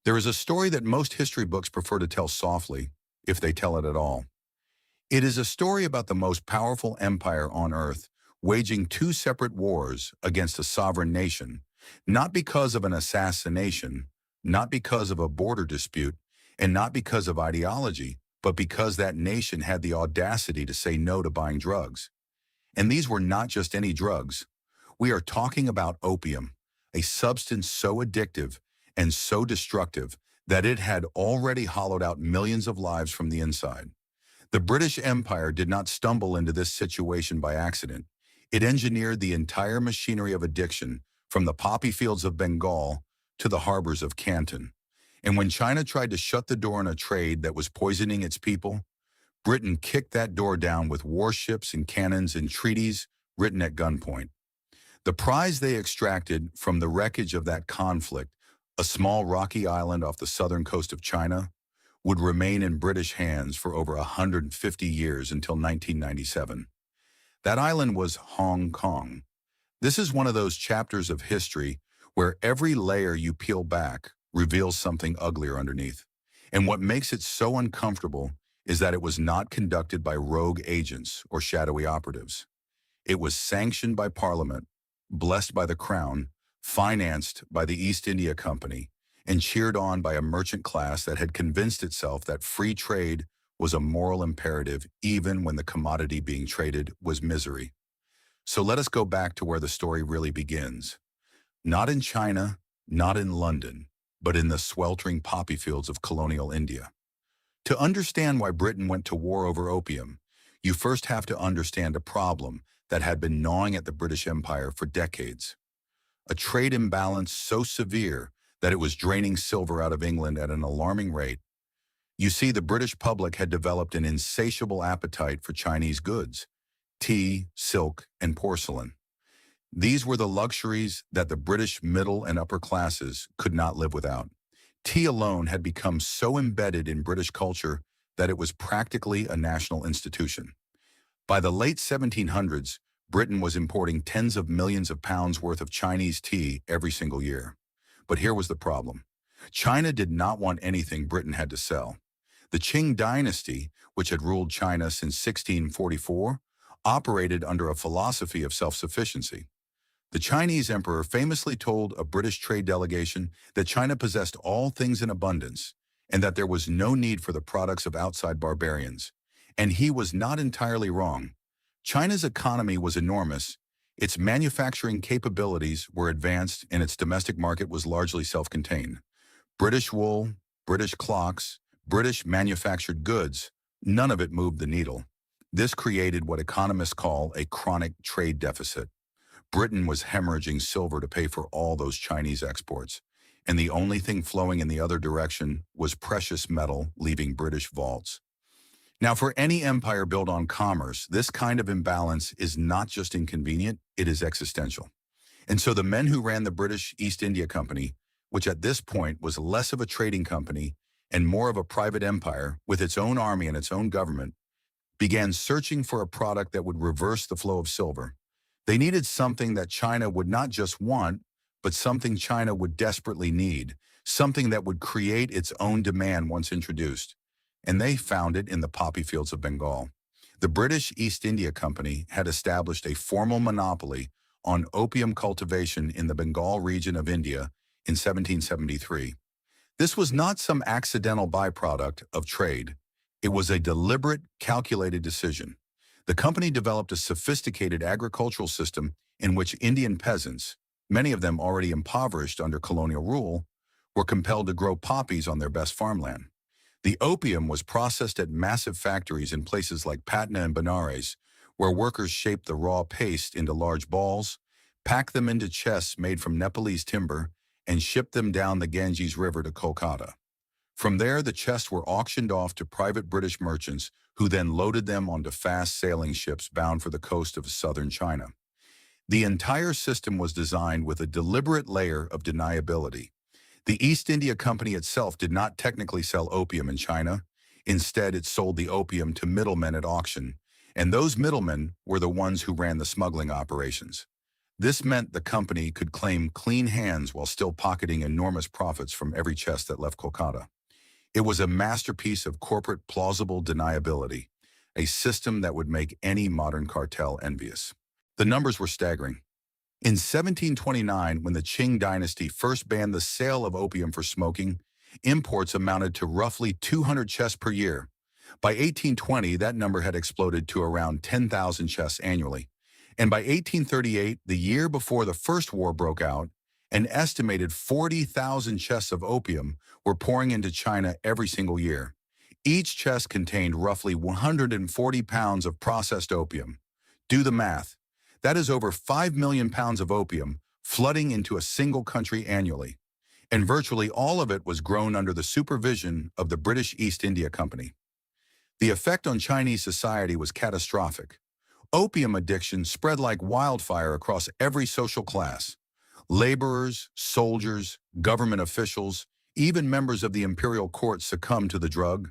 There is a story that most history books prefer to tell softly, if they tell it at all. It is a story about the most powerful empire on earth waging two separate wars against a sovereign nation, not because of an assassination, not because of a border dispute, and not because of ideology, but because that nation had the audacity to say no to buying drugs. And these were not just any drugs. We are talking about opium, a substance so addictive and so destructive that it had already hollowed out millions of lives from the inside. The British Empire did not stumble into this situation by accident. It engineered the entire machinery of addiction from the poppy fields of Bengal to the harbors of Canton. And when China tried to shut the door on a trade that was poisoning its people, Britain kicked that door down with warships and cannons and treaties written at gunpoint. The prize they extracted from the wreckage of that conflict, a small rocky island off the southern coast of China, would remain in British hands for over 150 years until 1997. That island was Hong Kong. This is one of those chapters of history where every layer you peel back reveals something uglier underneath. And what makes it so uncomfortable is that it was not conducted by rogue agents or shadowy operatives. It was sanctioned by Parliament, blessed by the Crown, financed by the East India Company, and cheered on by a merchant class that had convinced itself that free trade was a moral imperative even when the commodity being traded was misery. So let us go back to where the story really begins. Not in China, not in London, but in the sweltering poppy fields of colonial India. To understand why Britain went to war over opium, you first have to understand a problem that had been gnawing at the British Empire for decades. A trade imbalance so severe that it was draining silver out of England at an alarming rate. You see, the British public had developed an insatiable appetite for Chinese goods, tea, silk, and porcelain. These were the luxuries that the British middle and upper classes could not live without. Tea alone had become so embedded in British culture that it was practically a national institution. By the late 1700s, Britain was importing tens of millions of pounds worth of Chinese tea every single year. But here was the problem. China did not want anything Britain had to sell. The Qing dynasty, which had ruled China since 1644, operated under a philosophy of self-sufficiency. The Chinese emperor famously told a British trade delegation that China possessed all things in abundance and that there was no need for the products of outside barbarians. And he was not entirely wrong. China's economy was enormous, its manufacturing capabilities were advanced, and its domestic market was largely self-contained. British wool, British clocks, British manufactured goods, none of it moved the needle. This created what economists call a chronic trade deficit. Britain was hemorrhaging silver to pay for all those Chinese exports, and the only thing flowing in the other direction was precious metal leaving British vaults. Now, for any empire built on commerce, this kind of imbalance is not just inconvenient, it is existential. And so the men who ran the British East India Company, which at this point was less of a trading company and more of a private empire with its own army and its own government, began searching for a product that would reverse the flow of silver. They needed something that China would not just want, but something China would desperately need, something that would create its own demand once introduced. And they found it in the poppy fields of Bengal. The British East India Company had established a formal monopoly on opium cultivation in the Bengal region of India in 1773. This was not some accidental byproduct of trade. It was a deliberate, calculated decision. The company developed a sophisticated agricultural system in which Indian peasants, many of them already impoverished under colonial rule, were compelled to grow poppies on their best farmland. The opium was processed at massive factories in places like Patna and Benares, where workers shaped the raw paste into large balls, packed them into chests made from Nepalese timber, and shipped them down the Ganges River to Kolkata. From there, the chests were auctioned off to private British merchants who then loaded them onto fast sailing ships bound for the coast of southern China. The entire system was designed with a deliberate layer of deniability. The East India Company itself did not technically sell opium in China. Instead, it sold the opium to middlemen at auction, and those middlemen were the ones who ran the smuggling operations. This meant the company could claim clean hands while still pocketing enormous profits from every chest that left Kolkata. It was a masterpiece of corporate plausible deniability, a system that would make any modern cartel envious. The numbers were staggering. In 1729, when the Qing dynasty first banned the sale of opium for smoking, imports amounted to roughly 200 chests per year. By 1820, that number had exploded to around 10,000 chests annually. And by 1838, the year before the First War broke out, an estimated 40,000 chests of opium were pouring into China every single year. Each chest contained roughly 140 pounds of processed opium. Do the math. That is over 5 million pounds of opium flooding into a single country annually. And virtually all of it was grown under the supervision of the British East India Company. The effect on Chinese society was catastrophic. Opium addiction spread like wildfire across every social class. Laborers, soldiers, government officials, even members of the imperial court succumbed to the drug.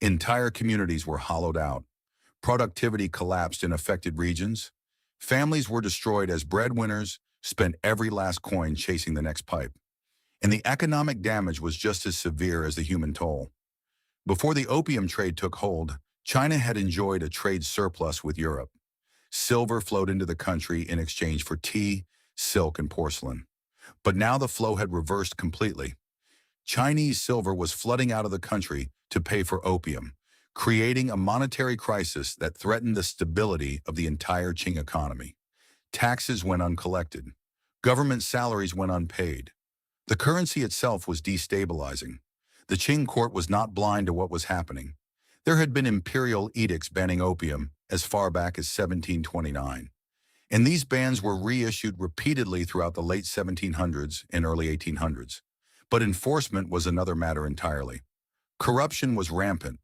Entire communities were hollowed out. Productivity collapsed in affected regions. Families were destroyed as breadwinners spent every last coin chasing the next pipe. And the economic damage was just as severe as the human toll. Before the opium trade took hold, China had enjoyed a trade surplus with Europe. Silver flowed into the country in exchange for tea, silk, and porcelain. But now the flow had reversed completely. Chinese silver was flooding out of the country to pay for opium, creating a monetary crisis that threatened the stability of the entire Qing economy. Taxes went uncollected. Government salaries went unpaid. The currency itself was destabilizing. The Qing court was not blind to what was happening. There had been imperial edicts banning opium as far back as 1729. And these bans were reissued repeatedly throughout the late 1700s and early 1800s. But enforcement was another matter entirely. Corruption was rampant.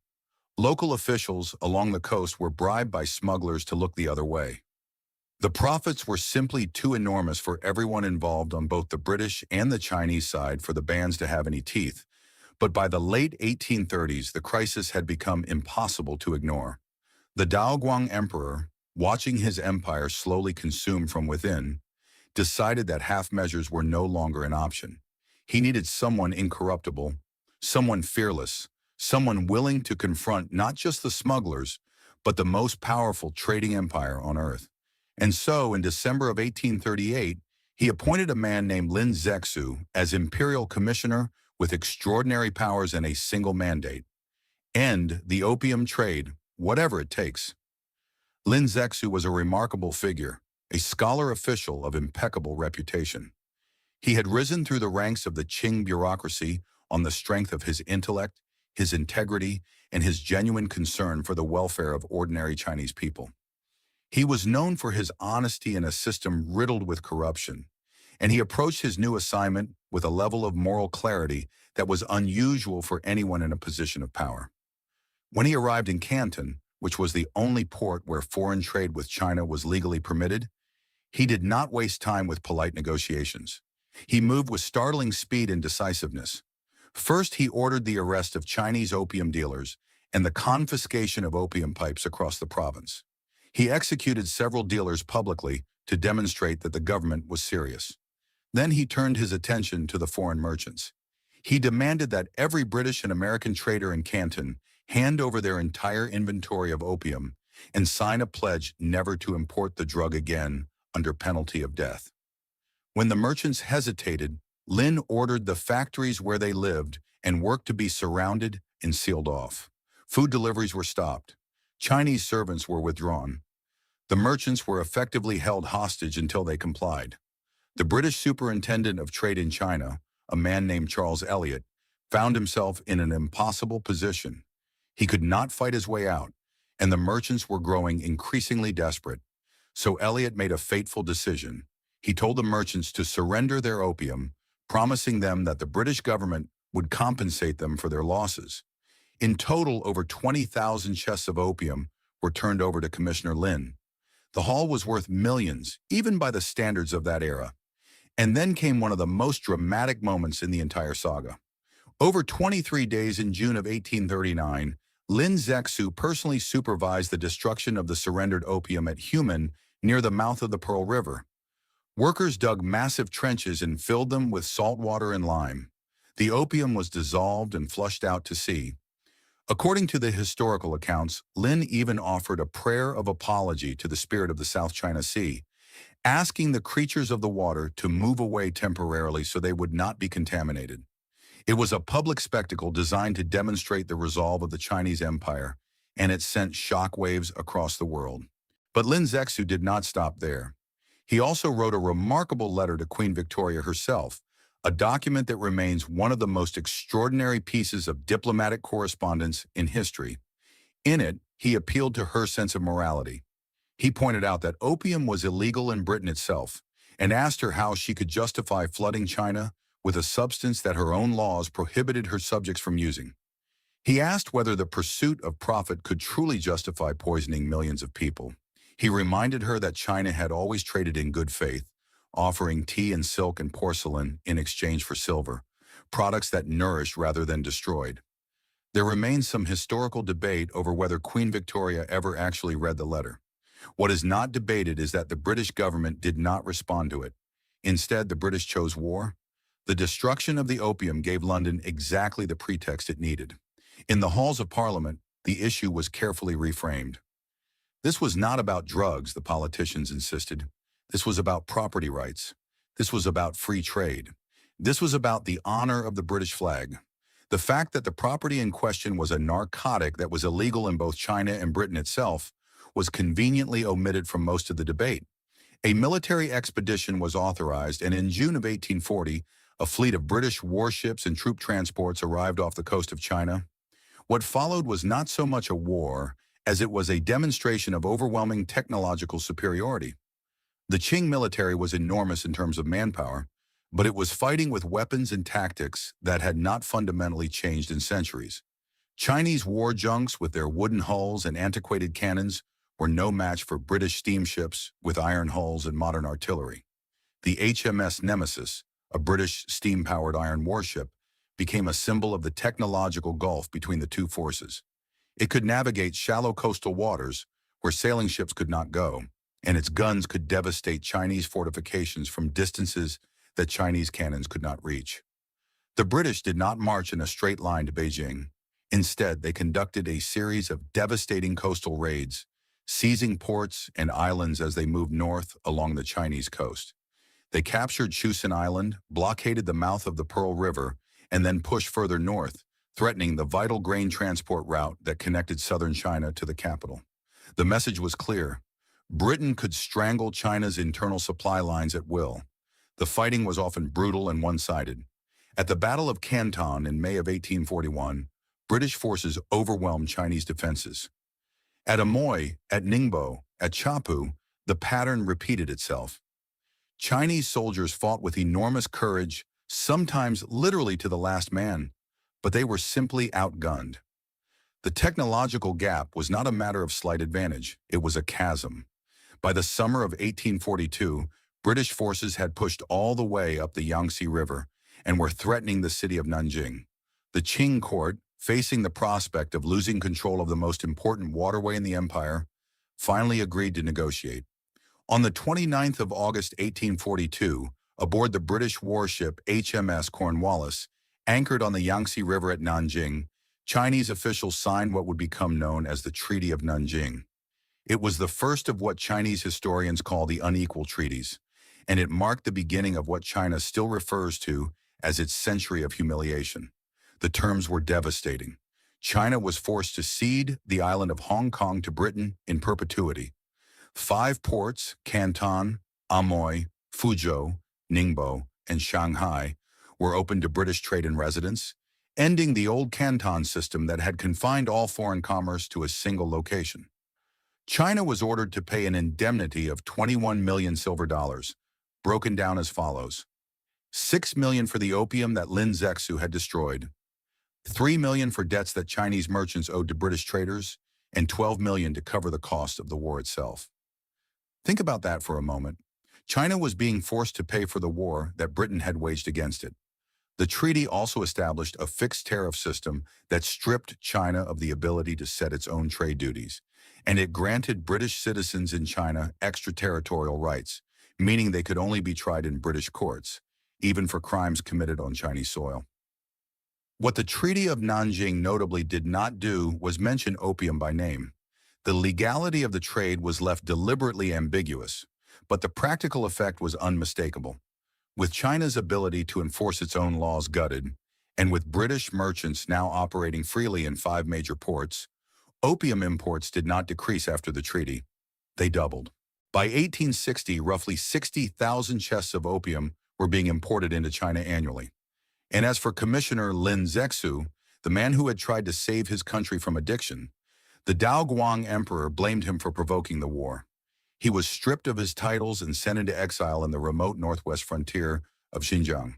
Local officials along the coast were bribed by smugglers to look the other way. The profits were simply too enormous for everyone involved on both the British and the Chinese side for the bans to have any teeth. But by the late 1830s, the crisis had become impossible to ignore. The Daoguang Emperor, watching his empire slowly consume from within, decided that half measures were no longer an option. He needed someone incorruptible, someone fearless, someone willing to confront not just the smugglers, but the most powerful trading empire on earth. And so, in December of 1838, he appointed a man named Lin Zexu as imperial commissioner with extraordinary powers and a single mandate: end the opium trade, whatever it takes. Lin Zexu was a remarkable figure, a scholar official of impeccable reputation. He had risen through the ranks of the Qing bureaucracy on the strength of his intellect, his integrity, and his genuine concern for the welfare of ordinary Chinese people. He was known for his honesty in a system riddled with corruption, and he approached his new assignment with a level of moral clarity that was unusual for anyone in a position of power. When he arrived in Canton, which was the only port where foreign trade with China was legally permitted, he did not waste time with polite negotiations. He moved with startling speed and decisiveness. First, he ordered the arrest of Chinese opium dealers and the confiscation of opium pipes across the province. He executed several dealers publicly to demonstrate that the government was serious. Then he turned his attention to the foreign merchants. He demanded that every British and American trader in Canton hand over their entire inventory of opium and sign a pledge never to import the drug again under penalty of death. When the merchants hesitated, Lin ordered the factories where they lived and worked to be surrounded and sealed off. Food deliveries were stopped. Chinese servants were withdrawn. The merchants were effectively held hostage until they complied. The British superintendent of trade in China, a man named Charles Elliot, found himself in an impossible position. He could not fight his way out, and the merchants were growing increasingly desperate. So Elliot made a fateful decision. He told the merchants to surrender their opium, promising them that the British government would compensate them for their losses. In total, over 20,000 chests of opium were turned over to Commissioner Lin. The haul was worth millions, even by the standards of that era. And then came one of the most dramatic moments in the entire saga. Over 23 days in June of 1839, Lin Zexu personally supervised the destruction of the surrendered opium at Human near the mouth of the Pearl River. Workers dug massive trenches and filled them with salt water and lime. The opium was dissolved and flushed out to sea. According to the historical accounts, Lin even offered a prayer of apology to the spirit of the South China Sea, asking the creatures of the water to move away temporarily so they would not be contaminated. It was a public spectacle designed to demonstrate the resolve of the Chinese Empire, and it sent shockwaves across the world. But Lin Zexu did not stop there. He also wrote a remarkable letter to Queen Victoria herself, a document that remains one of the most extraordinary pieces of diplomatic correspondence in history. In it, he appealed to her sense of morality. He pointed out that opium was illegal in Britain itself and asked her how she could justify flooding China with a substance that her own laws prohibited her subjects from using. He asked whether the pursuit of profit could truly justify poisoning millions of people. He reminded her that China had always traded in good faith, offering tea and silk and porcelain in exchange for silver, products that nourished rather than destroyed. There remains some historical debate over whether Queen Victoria ever actually read the letter. What is not debated is that the British government did not respond to it. Instead, the British chose war. The destruction of the opium gave London exactly the pretext it needed. In the halls of Parliament, the issue was carefully reframed. This was not about drugs, the politicians insisted. This was about property rights. This was about free trade. This was about the honor of the British flag. The fact that the property in question was a narcotic that was illegal in both China and Britain itself was conveniently omitted from most of the debate. A military expedition was authorized, and in June of 1840, a fleet of British warships and troop transports arrived off the coast of China. What followed was not so much a war as it was a demonstration of overwhelming technological superiority. The Qing military was enormous in terms of manpower, but it was fighting with weapons and tactics that had not fundamentally changed in centuries. Chinese war junks with their wooden hulls and antiquated cannons were no match for British steamships with iron hulls and modern artillery. The HMS Nemesis, a British steam-powered iron warship, became a symbol of the technological gulf between the two forces. It could navigate shallow coastal waters where sailing ships could not go, and its guns could devastate Chinese fortifications from distances that Chinese cannons could not reach. The British did not march in a straight line to Beijing. Instead, they conducted a series of devastating coastal raids, seizing ports and islands as they moved north along the Chinese coast. They captured Chusan Island, blockaded the mouth of the Pearl River, and then pushed further north, threatening the vital grain transport route that connected southern China to the capital. The message was clear. Britain could strangle China's internal supply lines at will. The fighting was often brutal and one-sided. At the Battle of Canton in May of 1841, British forces overwhelmed Chinese defenses. At Amoy, at Ningbo, at Chapu, the pattern repeated itself. Chinese soldiers fought with enormous courage, sometimes literally to the last man, but they were simply outgunned. The technological gap was not a matter of slight advantage, it was a chasm. By the summer of 1842, British forces had pushed all the way up the Yangtze River and were threatening the city of Nanjing. The Qing court, facing the prospect of losing control of the most important waterway in the empire, finally agreed to negotiate. On the 29th of August 1842, aboard the British warship HMS Cornwallis, anchored on the Yangtze River at Nanjing, Chinese officials signed what would become known as the Treaty of Nanjing. It was the first of what Chinese historians call the unequal treaties, and it marked the beginning of what China still refers to as its century of humiliation. The terms were devastating. China was forced to cede the island of Hong Kong to Britain in perpetuity. 5 ports, Canton, Amoy, Fuzhou, Ningbo, and Shanghai, were open to British trade and residence, ending the old Canton system that had confined all foreign commerce to a single location. China was ordered to pay an indemnity of 21 million silver dollars, broken down as follows: 6 million for the opium that Lin Zexu had destroyed, 3 million for debts that Chinese merchants owed to British traders, and 12 million to cover the cost of the war itself. Think about that for a moment. China was being forced to pay for the war that Britain had waged against it. The treaty also established a fixed tariff system that stripped China of the ability to set its own trade duties, and it granted British citizens in China extraterritorial rights, meaning they could only be tried in British courts, even for crimes committed on Chinese soil. What the Treaty of Nanjing notably did not do was mention opium by name. The legality of the trade was left deliberately ambiguous, but the practical effect was unmistakable. With China's ability to enforce its own laws gutted, and with British merchants now operating freely in 5 major ports, opium imports did not decrease after the treaty. They doubled. By 1860, roughly 60,000 chests of opium were being imported into China annually. And as for Commissioner Lin Zexu, the man who had tried to save his country from addiction, the Daoguang Emperor blamed him for provoking the war. He was stripped of his titles and sent into exile in the remote northwest frontier of Xinjiang.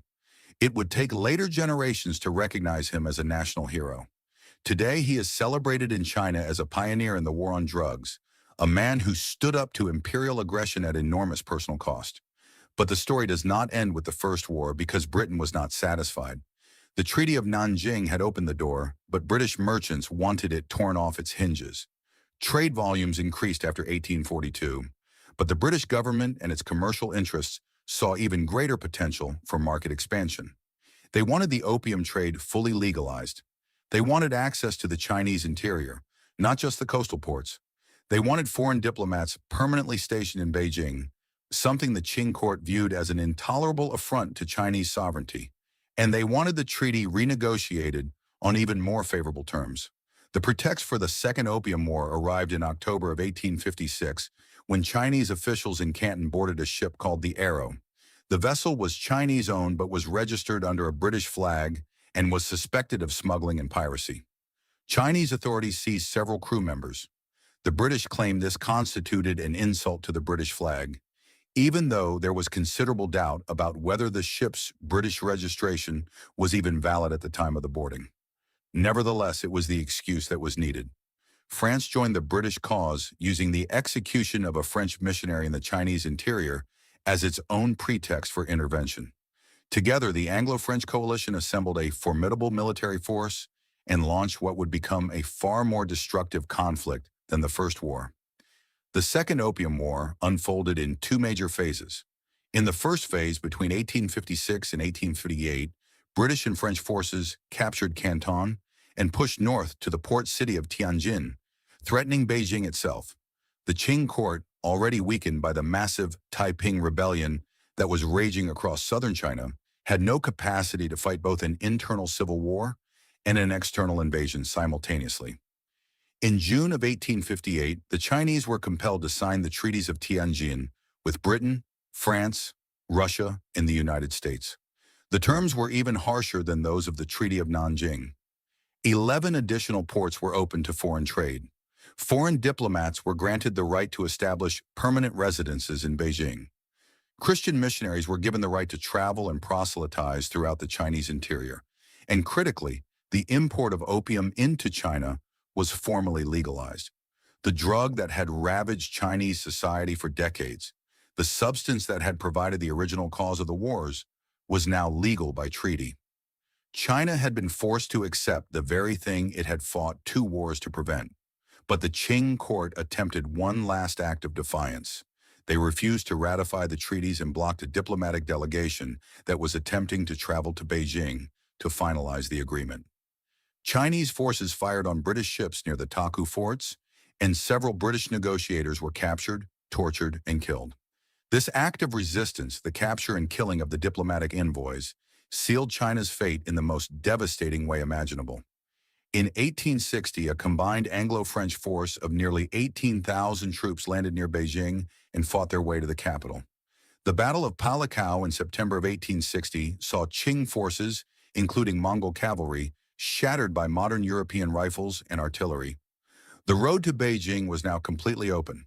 It would take later generations to recognize him as a national hero. Today, he is celebrated in China as a pioneer in the war on drugs, a man who stood up to imperial aggression at enormous personal cost. But the story does not end with the First War because Britain was not satisfied. The Treaty of Nanjing had opened the door, but British merchants wanted it torn off its hinges. Trade volumes increased after 1842, but the British government and its commercial interests saw even greater potential for market expansion. They wanted the opium trade fully legalized. They wanted access to the Chinese interior, not just the coastal ports. They wanted foreign diplomats permanently stationed in Beijing, something the Qing court viewed as an intolerable affront to Chinese sovereignty. And they wanted the treaty renegotiated on even more favorable terms. The pretext for the Second Opium War arrived in October of 1856 when Chinese officials in Canton boarded a ship called the Arrow. The vessel was Chinese-owned but was registered under a British flag and was suspected of smuggling and piracy. Chinese authorities seized several crew members. The British claimed this constituted an insult to the British flag, even though there was considerable doubt about whether the ship's British registration was even valid at the time of the boarding. Nevertheless, it was the excuse that was needed. France joined the British cause using the execution of a French missionary in the Chinese interior as its own pretext for intervention. Together, the Anglo-French coalition assembled a formidable military force and launched what would become a far more destructive conflict than the First War. The Second Opium War unfolded in 2 major phases. In the first phase, between 1856 and 1858, British and French forces captured Canton and pushed north to the port city of Tianjin, threatening Beijing itself. The Qing court, already weakened by the massive Taiping rebellion that was raging across southern China, had no capacity to fight both an internal civil war and an external invasion simultaneously. In June of 1858, the Chinese were compelled to sign the treaties of Tianjin with Britain, France, Russia, and the United States. The terms were even harsher than those of the Treaty of Nanjing. 11 additional ports were open to foreign trade. Foreign diplomats were granted the right to establish permanent residences in Beijing. Christian missionaries were given the right to travel and proselytize throughout the Chinese interior. And critically, the import of opium into China was formally legalized. The drug that had ravaged Chinese society for decades, the substance that had provided the original cause of the wars, was now legal by treaty. China had been forced to accept the very thing it had fought 2 wars to prevent. But the Qing court attempted one last act of defiance. They refused to ratify the treaties and blocked a diplomatic delegation that was attempting to travel to Beijing to finalize the agreement. Chinese forces fired on British ships near the Taku forts, and several British negotiators were captured, tortured, and killed. This act of resistance, the capture and killing of the diplomatic envoys, sealed China's fate in the most devastating way imaginable. In 1860, a combined Anglo-French force of nearly 18,000 troops landed near Beijing and fought their way to the capital. The Battle of Palikao in September of 1860 saw Qing forces, including Mongol cavalry, shattered by modern European rifles and artillery. The road to Beijing was now completely open.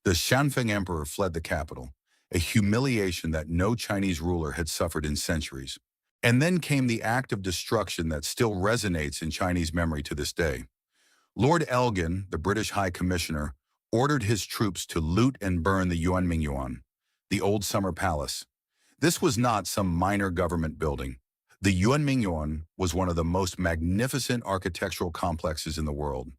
The Shanfeng Emperor fled the capital, a humiliation that no Chinese ruler had suffered in centuries. And then came the act of destruction that still resonates in Chinese memory to this day. Lord Elgin, the British High Commissioner, ordered his troops to loot and burn the Yuanmingyuan, the old summer palace. This was not some minor government building. The Yuanmingyuan was one of the most magnificent architectural complexes in the world.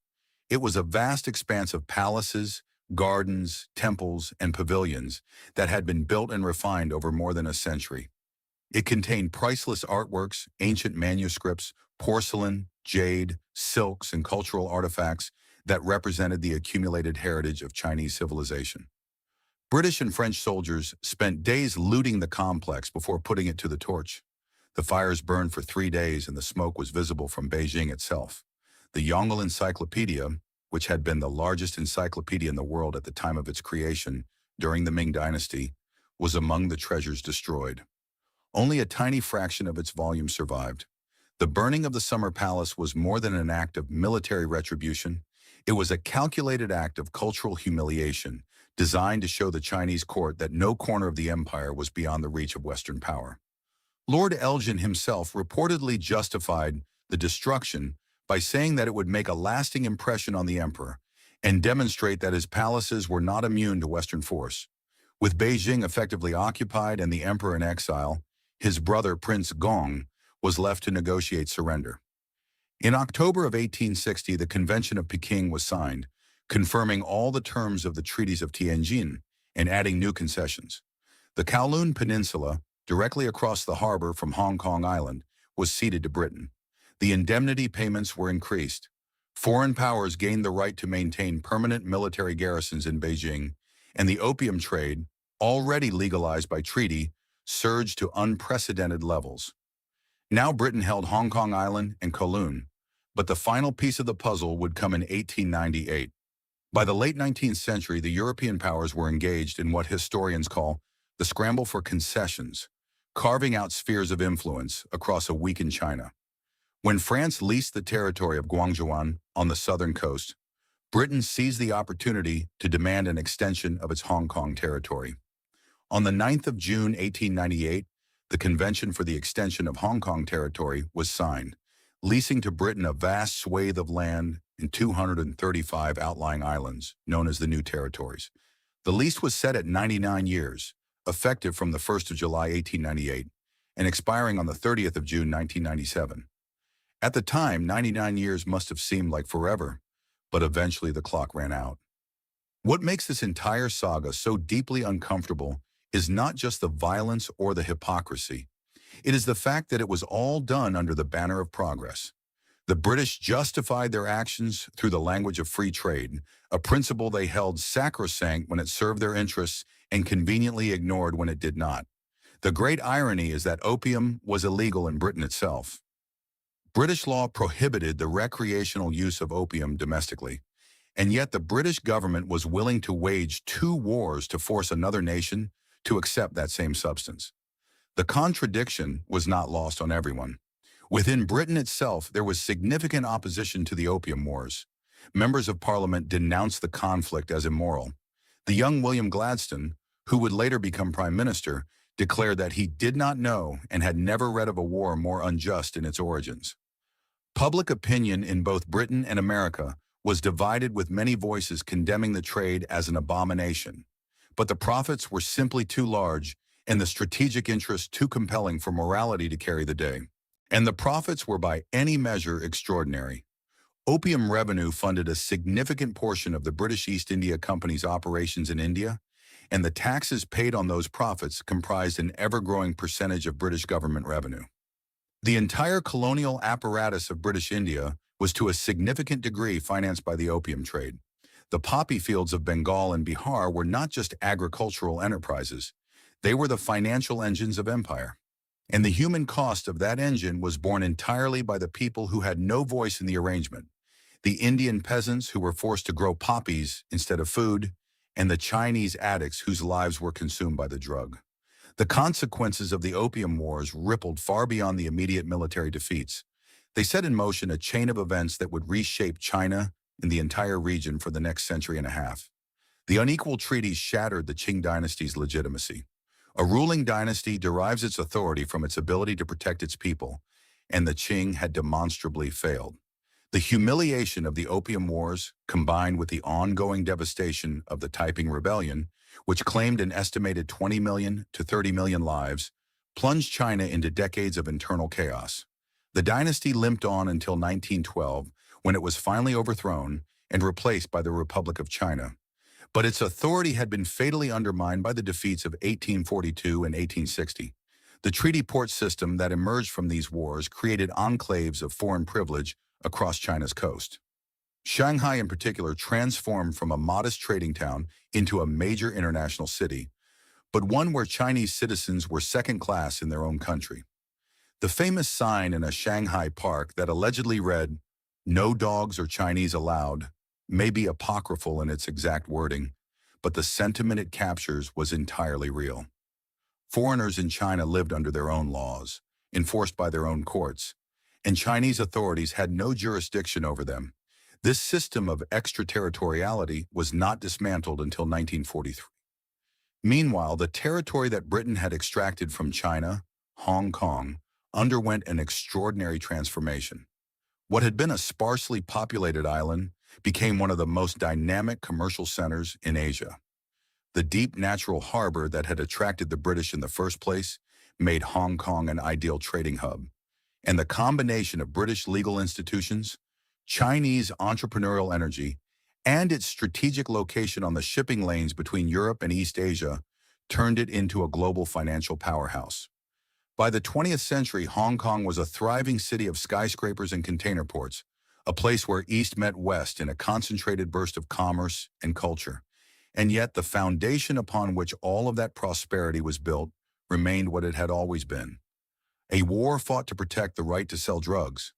It was a vast expanse of palaces, gardens, temples, and pavilions that had been built and refined over more than a century. It contained priceless artworks, ancient manuscripts, porcelain, jade, silks, and cultural artifacts that represented the accumulated heritage of Chinese civilization. British and French soldiers spent days looting the complex before putting it to the torch. The fires burned for 3 days and the smoke was visible from Beijing itself. The Yongle Encyclopedia, which had been the largest encyclopedia in the world at the time of its creation during the Ming Dynasty, was among the treasures destroyed. Only a tiny fraction of its volume survived. The burning of the Summer Palace was more than an act of military retribution. It was a calculated act of cultural humiliation, designed to show the Chinese court that no corner of the empire was beyond the reach of Western power. Lord Elgin himself reportedly justified the destruction by saying that it would make a lasting impression on the emperor and demonstrate that his palaces were not immune to Western force. With Beijing effectively occupied and the emperor in exile, his brother Prince Gong was left to negotiate surrender. In October of 1860, the Convention of Peking was signed, confirming all the terms of the treaties of Tianjin and adding new concessions. The Kowloon Peninsula, directly across the harbor from Hong Kong Island, was ceded to Britain. The indemnity payments were increased. Foreign powers gained the right to maintain permanent military garrisons in Beijing, and the opium trade, already legalized by treaty, surged to unprecedented levels. Now Britain held Hong Kong Island and Kowloon, but the final piece of the puzzle would come in 1898. By the late 19th century, the European powers were engaged in what historians call the scramble for concessions, carving out spheres of influence across a weakened China. When France leased the territory of Guangzhou on the southern coast, Britain seized the opportunity to demand an extension of its Hong Kong territory. On the 9th of June 1898, the Convention for the Extension of Hong Kong Territory was signed, leasing to Britain a vast swathe of land and 235 outlying islands, known as the New Territories. The lease was set at 99 years, effective from the 1st of July 1898, and expiring on the 30th of June 1997. At the time, 99 years must have seemed like forever, but eventually the clock ran out. What makes this entire saga so deeply uncomfortable is not just the violence or the hypocrisy. It is the fact that it was all done under the banner of progress. The British justified their actions through the language of free trade, a principle they held sacrosanct when it served their interests and conveniently ignored when it did not. The great irony is that opium was illegal in Britain itself. British law prohibited the recreational use of opium domestically, and yet the British government was willing to wage 2 wars to force another nation to accept that same substance. The contradiction was not lost on everyone. Within Britain itself, there was significant opposition to the Opium Wars. Members of Parliament denounced the conflict as immoral. The young William Gladstone, who would later become Prime Minister, declared that he did not know and had never read of a war more unjust in its origins. Public opinion in both Britain and America was divided, with many voices condemning the trade as an abomination. But the profits were simply too large and the strategic interests too compelling for morality to carry the day. And the profits were by any measure extraordinary. Opium revenue funded a significant portion of the British East India Company's operations in India, and the taxes paid on those profits comprised an ever-growing percentage of British government revenue. The entire colonial apparatus of British India was to a significant degree financed by the opium trade. The poppy fields of Bengal and Bihar were not just agricultural enterprises. They were the financial engines of empire. And the human cost of that engine was borne entirely by the people who had no voice in the arrangement: the Indian peasants who were forced to grow poppies instead of food, and the Chinese addicts whose lives were consumed by the drug. The consequences of the Opium Wars rippled far beyond the immediate military defeats. They set in motion a chain of events that would reshape China and the entire region for the next century and a half. The unequal treaties shattered the Qing dynasty's legitimacy. A ruling dynasty derives its authority from its ability to protect its people, and the Qing had demonstrably failed. The humiliation of the Opium Wars, combined with the ongoing devastation of the Taiping Rebellion, which claimed an estimated 20 million to 30 million lives, plunged China into decades of internal chaos. The dynasty limped on until 1912, when it was finally overthrown and replaced by the Republic of China. But its authority had been fatally undermined by the defeats of 1842 and 1860. The treaty port system that emerged from these wars created enclaves of foreign privilege across China's coast. Shanghai in particular transformed from a modest trading town into a major international city, but one where Chinese citizens were second class in their own country. The famous sign in a Shanghai park that allegedly read, "No dogs or Chinese allowed," may be apocryphal in its exact wording, but the sentiment it captures was entirely real. Foreigners in China lived under their own laws, enforced by their own courts, and Chinese authorities had no jurisdiction over them. This system of extraterritoriality was not dismantled until 1943. Meanwhile, the territory that Britain had extracted from China, Hong Kong, underwent an extraordinary transformation. What had been a sparsely populated island became one of the most dynamic commercial centers in Asia. The deep natural harbor that had attracted the British in the first place made Hong Kong an ideal trading hub. And the combination of British legal institutions, Chinese entrepreneurial energy, and its strategic location on the shipping lanes between Europe and East Asia turned it into a global financial powerhouse. By the 20th century, Hong Kong was a thriving city of skyscrapers and container ports, a place where East met West in a concentrated burst of commerce and culture. And yet the foundation upon which all of that prosperity was built remained what it had always been: a war fought to protect the right to sell drugs.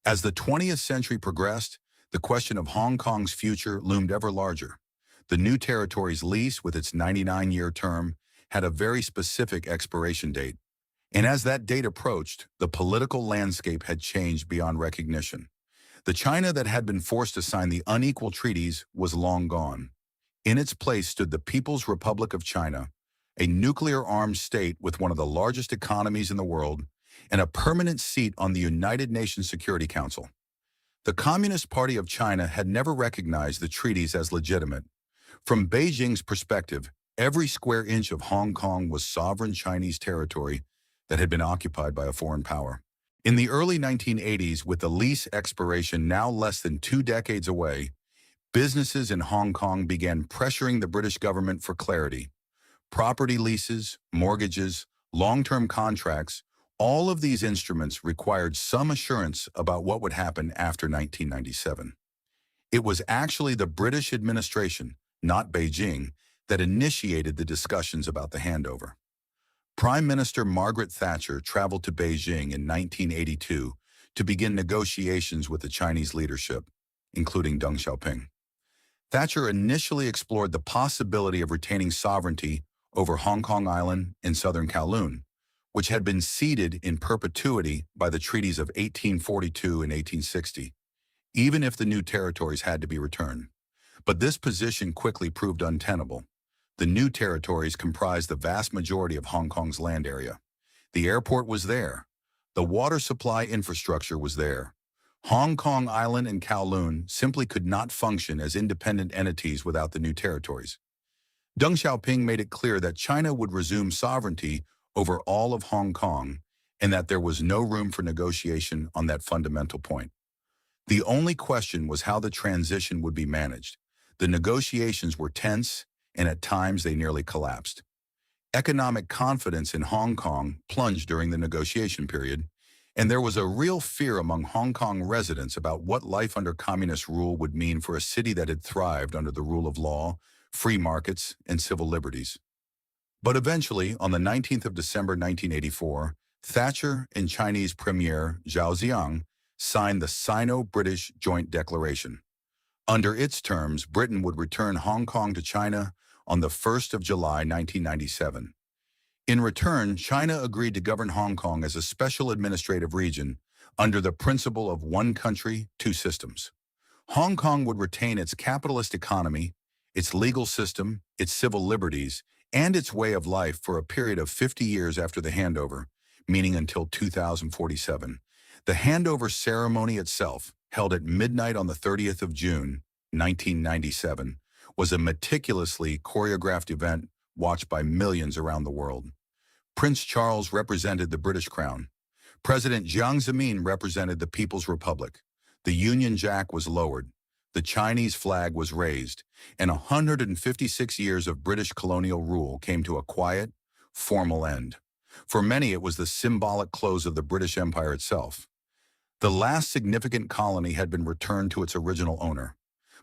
As the 20th century progressed, the question of Hong Kong's future loomed ever larger. The new territory's lease, with its 99-year term, had a very specific expiration date. And as that date approached, the political landscape had changed beyond recognition. The China that had been forced to sign the unequal treaties was long gone. In its place stood the People's Republic of China, a nuclear-armed state with one of the largest economies in the world and a permanent seat on the United Nations Security Council. The Communist Party of China had never recognized the treaties as legitimate. From Beijing's perspective, every square inch of Hong Kong was sovereign Chinese territory that had been occupied by a foreign power. In the early 1980s, with the lease expiration now less than 2 decades away, businesses in Hong Kong began pressuring the British government for clarity. Property leases, mortgages, long-term contracts, all of these instruments required some assurance about what would happen after 1997. It was actually the British administration, not Beijing, that initiated the discussions about the handover. Prime Minister Margaret Thatcher traveled to Beijing in 1982 to begin negotiations with the Chinese leadership, including Deng Xiaoping. Thatcher initially explored the possibility of retaining sovereignty over Hong Kong Island and southern Kowloon, which had been ceded in perpetuity by the treaties of 1842 and 1860, even if the new territories had to be returned. But this position quickly proved untenable. The new territories comprised the vast majority of Hong Kong's land area. The airport was there. The water supply infrastructure was there. Hong Kong Island and Kowloon simply could not function as independent entities without the new territories. Deng Xiaoping made it clear that China would resume sovereignty over all of Hong Kong and that there was no room for negotiation on that fundamental point. The only question was how the transition would be managed. The negotiations were tense, and at times they nearly collapsed. Economic confidence in Hong Kong plunged during the negotiation period, and there was a real fear among Hong Kong residents about what life under communist rule would mean for a city that had thrived under the rule of law, free markets, and civil liberties. But eventually, on the 19th of December 1984, Thatcher and Chinese Premier Zhao Ziyang signed the Sino-British Joint Declaration. Under its terms, Britain would return Hong Kong to China on the 1st of July 1997. In return, China agreed to govern Hong Kong as a special administrative region under the principle of one country, two systems. Hong Kong would retain its capitalist economy, its legal system, its civil liberties, and its way of life for a period of 50 years after the handover, meaning until 2047. The handover ceremony itself, held at midnight on the 30th of June, 1997, was a meticulously choreographed event watched by millions around the world. Prince Charles represented the British Crown. President Jiang Zemin represented the People's Republic. The Union Jack was lowered. the Chinese flag was raised, and 156 years of British colonial rule came to a quiet, formal end. For many, it was the symbolic close of the British Empire itself. The last significant colony had been returned to its original owner.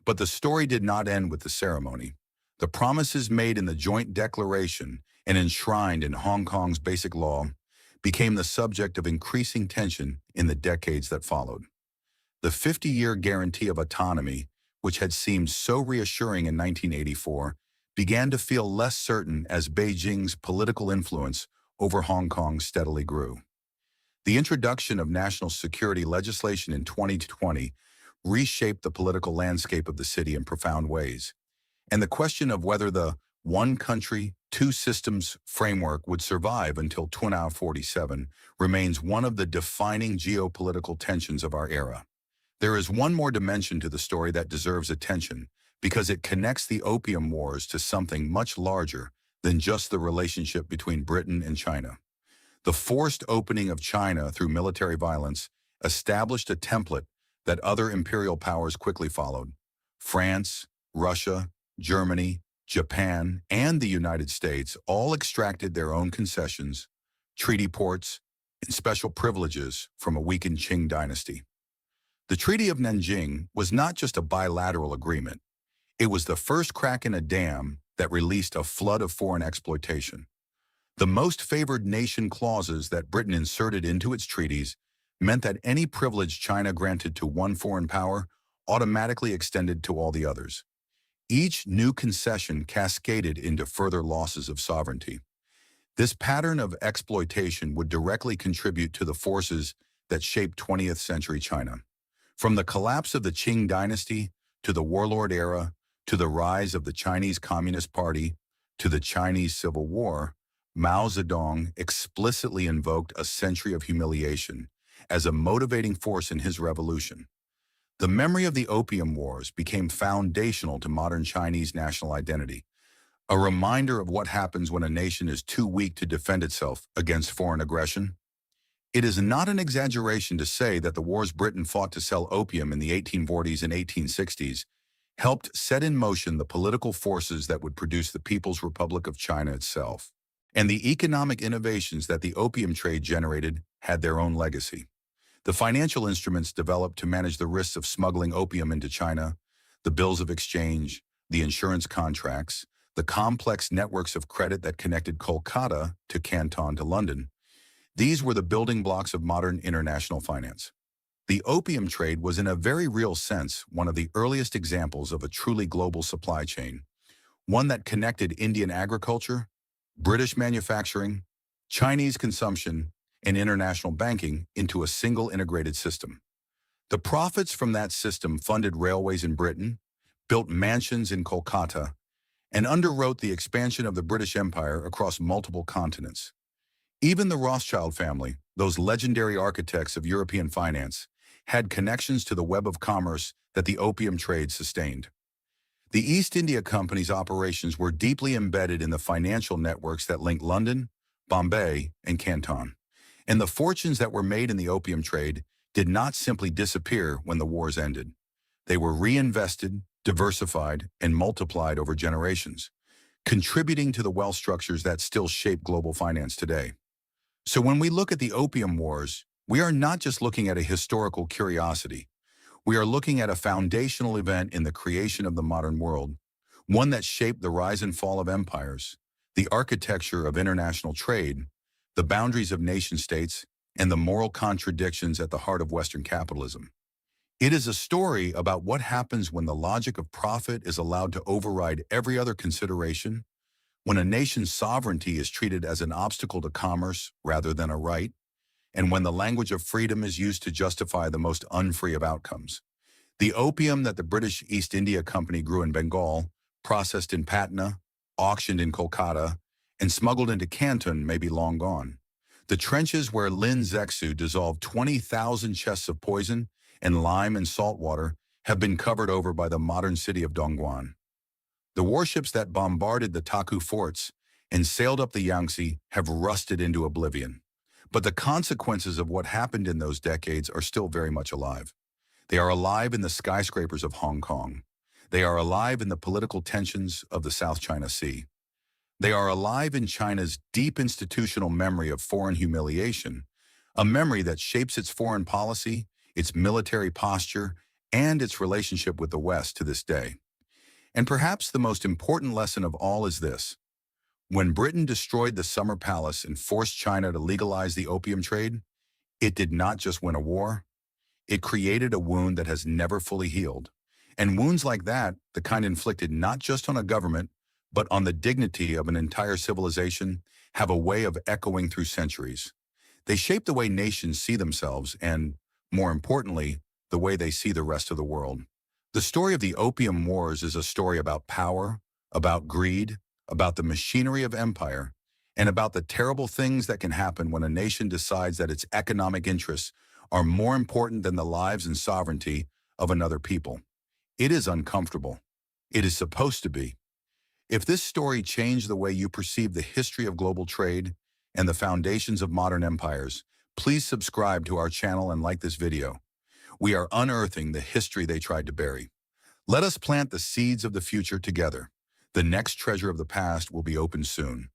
But the story did not end with the ceremony. The promises made in the Joint Declaration and enshrined in Hong Kong's Basic Law became the subject of increasing tension in the decades that followed. The 50-year guarantee of autonomy, which had seemed so reassuring in 1984, began to feel less certain as Beijing's political influence over Hong Kong steadily grew. The introduction of national security legislation in 2020 reshaped the political landscape of the city in profound ways, and the question of whether the one country, two systems framework would survive until 2047 remains one of the defining geopolitical tensions of our era. There is one more dimension to the story that deserves attention because it connects the Opium Wars to something much larger than just the relationship between Britain and China. The forced opening of China through military violence established a template that other imperial powers quickly followed. France, Russia, Germany, Japan, and the United States all extracted their own concessions, treaty ports, and special privileges from a weakened Qing dynasty. The Treaty of Nanjing was not just a bilateral agreement. It was the first crack in a dam that released a flood of foreign exploitation. The most favored nation clauses that Britain inserted into its treaties meant that any privilege China granted to one foreign power automatically extended to all the others. Each new concession cascaded into further losses of sovereignty. This pattern of exploitation would directly contribute to the forces that shaped 20th century China. From the collapse of the Qing dynasty to the warlord era, to the rise of the Chinese Communist Party, to the Chinese Civil War, Mao Zedong explicitly invoked a century of humiliation as a motivating force in his revolution. The memory of the Opium Wars became foundational to modern Chinese national identity, a reminder of what happens when a nation is too weak to defend itself against foreign aggression. It is not an exaggeration to say that the wars Britain fought to sell opium in the 1840s and 1860s helped set in motion the political forces that would produce the People's Republic of China itself. And the economic innovations that the opium trade generated had their own legacy. The financial instruments developed to manage the risks of smuggling opium into China, the bills of exchange, the insurance contracts, the complex networks of credit that connected Kolkata to Canton to London. These were the building blocks of modern international finance. The opium trade was in a very real sense one of the earliest examples of a truly global supply chain, one that connected Indian agriculture, British manufacturing, Chinese consumption, and international banking into a single integrated system. The profits from that system funded railways in Britain, built mansions in Kolkata, and underwrote the expansion of the British Empire across multiple continents. Even the Rothschild family, those legendary architects of European finance, had connections to the web of commerce that the opium trade sustained. The East India Company's operations were deeply embedded in the financial networks that linked London, Bombay, and Canton. And the fortunes that were made in the opium trade did not simply disappear when the wars ended. They were reinvested, diversified, and multiplied over generations, contributing to the wealth structures that still shape global finance today. So when we look at the Opium Wars, we are not just looking at a historical curiosity. We are looking at a foundational event in the creation of the modern world, one that shaped the rise and fall of empires, the architecture of international trade, the boundaries of nation-states, and the moral contradictions at the heart of Western capitalism. It is a story about what happens when the logic of profit is allowed to override every other consideration, when a nation's sovereignty is treated as an obstacle to commerce rather than a right, and when the language of freedom is used to justify the most unfree of outcomes. The opium that the British East India Company grew in Bengal, processed in Patna, auctioned in Kolkata, and smuggled into Canton may be long gone. The trenches where Lin Zexu dissolved 20,000 chests of poison and lime and salt water have been covered over by the modern city of Dongguan. The warships that bombarded the Taku forts and sailed up the Yangtze have rusted into oblivion. But the consequences of what happened in those decades are still very much alive. They are alive in the skyscrapers of Hong Kong. They are alive in the political tensions of the South China Sea. They are alive in China's deep institutional memory of foreign humiliation, a memory that shapes its foreign policy, its military posture, and its relationship with the West to this day. And perhaps the most important lesson of all is this. When Britain destroyed the Summer Palace and forced China to legalize the opium trade, it did not just win a war, it created a wound that has never fully healed. And wounds like that, the kind inflicted not just on a government, but on the dignity of an entire civilization, have a way of echoing through centuries. They shape the way nations see themselves and, more importantly, the way they see the rest of the world. The story of the Opium Wars is a story about power, about greed, about the machinery of empire, and about the terrible things that can happen when a nation decides that its economic interests are more important than the lives and sovereignty of another people. It is uncomfortable. It is supposed to be. If this story changed the way you perceive the history of global trade and the foundations of modern empires, please subscribe to our channel and like this video. We are unearthing the history they tried to bury. Let us plant the seeds of the future together. The next treasure of the past will be opened soon.